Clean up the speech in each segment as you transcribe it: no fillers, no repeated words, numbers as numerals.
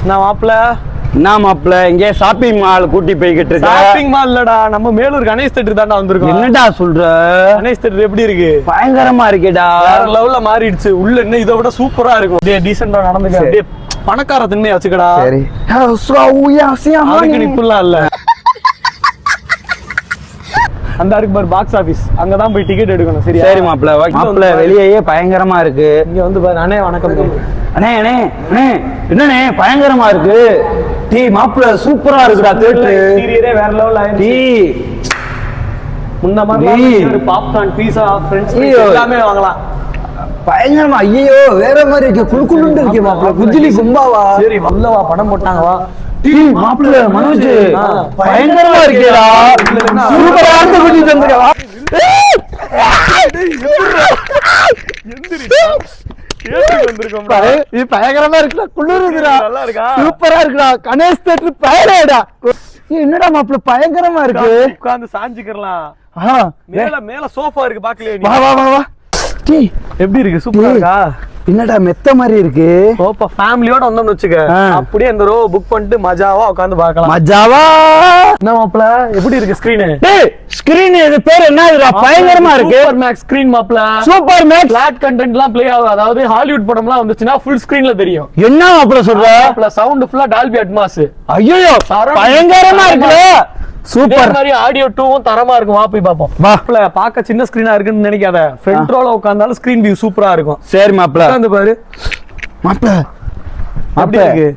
நான் மாப்பிள்ள நான் மாப்பிள்ள இங்கே ஷாப்பிங் மால் கூட்டி போய்கிட்டு இருக்கேன். ஷாப்பிங் மால் இல்லடா, நம்ம மேலூர் கணேஷ் தேட்டர் தான்டா வந்திருக்கோம். என்னடா சொல்ற? கணேஷ் தேட்டர் எப்படி இருக்கு? பயங்கரமா இருக்கேடா. வேற லெவல்ல மாறிடுச்சு. உள்ள என்ன இதை விட சூப்பரா இருக்கும். அப்படியே டீசெண்டா நடந்துக்க. அப்படியே பணக்கார தன்மையை வச்சுக்கடா. சரி. அதுக்கு இப்படிலாம் இல்ல. அந்த இருக்கு பாரு பாக்ஸ் ஆபீஸ், அங்கதான் போய் டிக்கெட் எடுக்கணும். சரியா? சரி மாப்பிள்ள. மாப்பிள்ள வெளியே பயங்கரமா இருக்கு. இங்க வந்து பாரு. அண்ணே வணக்கம். அண்ணே அண்ணே அண்ணே என்னண்ணே பயங்கரமா இருக்கு. டீ மாப்பிள்ள சூப்பரா இருக்குடா தேட்டர். இன்டீரியரே வேற லெவல்ல ஆயிடுச்சு. டீ முன்ன மாதிரி பாப்கார்ன், பீஸா, ஃப்ரெண்ட்ஸ் எல்லாமே வாங்கலாம். பயங்கரமா. ஐயோ வேற மாதிரி இருக்கு. குளுக்குளுன்னு இருக்கு மாப்பிள்ள. குஜிலி கும்பாவா? சரி வல்லவா படம் போட்டாங்க வா. டீ மாப்பிள்ள மனோஜ் பயங்கரமா இருக்கேடா. சூப்பரா இருந்து கூட்டிட்டு வந்துருக்கா. பயங்கரமா இருக்குடா. குளிருதுடா. நல்லா இருக்கா? சூப்பரா இருக்குடா. கணேஷ் தேட்டர் பயங்கரடா. என்னடா மாப்பிள்ள பயங்கரமா இருக்கு. உட்கார்ந்து சாஞ்சிக்கலாம். மேல மேல சோஃபா இருக்கு பாக்கலையே? வா வா வா வா. டீ எப்படி இருக்கு? சூப்பரா இருக்கா? என்னடா மெத்த மாதிரி இருக்கு. சோஃபா ஃபேமிலியோட வந்தோம்னு வச்சுக்க, அப்படியே அந்த ரோ புக் பண்ணிட்டு மஜாவா உட்கார்ந்து பார்க்கலாம். மஜாவா. என்ன மாப்ள எப்படி இருக்கு ஸ்கிரீன்? டேய் ஸ்கிரீன் இது பேர் என்னதுடா? பயங்கரமா இருக்கு. சூப்பர் மேக்ஸ் ஸ்கிரீன் மாப்ள. Super max. ஃபிளாட் கண்டென்ட்லாம் ப்ளே ஆகும். அதாவது ஹாலிவுட் படம்லாம் வந்துச்சுனா ஃபுல் ஸ்கிரீன்ல தெரியும். என்ன மாப்ள சொல்ற? மாப்ள சவுண்ட் ஃபுல்லா டால்பி அட்மாஸ். ஐயோ பயங்கரமா இருக்கு. சூப்பர். மாதிரி ஆடியோ 2வும் தரமா இருக்கும். வா போய் பாப்போம். மாப்ள பாக்க சின்ன ஸ்கிரீனா இருக்குன்னு நினைக்காத. ஃப்ரண்ட் ரோல உட்கார்ந்தாலும் ஸ்கிரீன் வியூ சூப்பரா இருக்கும். சரி மாப்ள உட்கார்ந்து பாரு. மாப்ள அப்படி இருக்கு.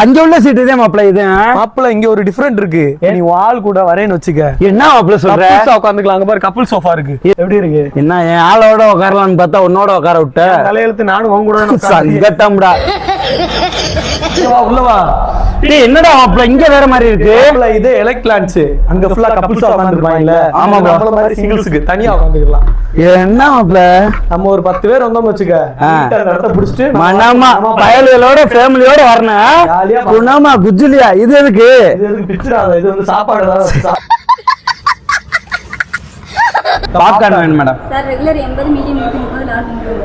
அங்க உள்ள சீட் இதே மாப்ள. இது மாப்ள இங்க ஒரு டிஃபரண்ட் இருக்கு. நீ வால் கூட வரேன்னு வச்சுக்க. என்ன மாப்ள சொல்ற? கப்புள்ஸா உட்கார்ந்துக்கலாம். அங்க பாரு கப்புள் சோஃபா இருக்கு. எப்படி இருக்கு? என்ன என் ஆளோட உட்காரலாம்னு பார்த்தா உன்னோட உட்கார விட்ட. தலையெழுத்து நானும் உன் கூட சங்கட்டம்டா. உள்ளவா. டேய் என்னடா மாப்ள இங்க வேற மாதிரி இருக்கு. மாப்ள இது எலக்ட் லான்ச். அங்க ஃபுல்லா கப்புள்ஸா உட்கார்ந்திருப்பாங்கல. ஆமா நம்மள மாதிரி சிங்கிள்ஸ்க்கு தனியா உட்கார்ந்துக்கலாம். என்ன மாப்ள நம்ம ஒரு 10 பேர் வந்தோம்னு வச்சுக்க, அந்த இடத்தை புடிச்சிட்டு மனமா பயலுகளோட ஃபேமிலியோட வரணும். குணமா குஜிலியா இது எதுக்கு? இது எதுக்கு பிச்சரா? இது வந்து சாப்பாடு தான். பாப்கார்ன் வேணும் madam. Sir regular 80, medium 130 add பண்ணுங்க.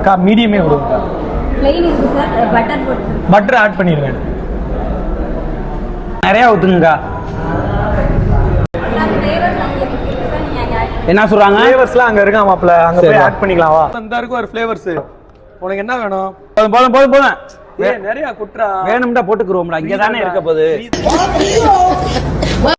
அக்கா மீடியமே கொடுங்க. ப்ளைன் இருக்கு சார். பட்டர் போட்டு பட்டர் ஆட் பண்ணிருங்க. நிறைய ஊத்துங்க. சார் ஃப்ளேவர்ஸ் அங்க இருக்கு சார். நீங்க ஆட் என்ன சொல்றாங்க? ஃப்ளேவர்ஸ்லாம் அங்க இருக்கா மாப்ள. அங்க போய் ஆட் பண்ணிக்கலாம் வா. அந்த இருக்கு ஒரு ஃப்ளேவர்ஸ். உனக்கு என்ன வேணும்? போதும் போதும் போதும். நிறைய குட்ரா வேணும்டா போட்டுக்குறோம்டா. இங்க தானே இருக்க போகுது.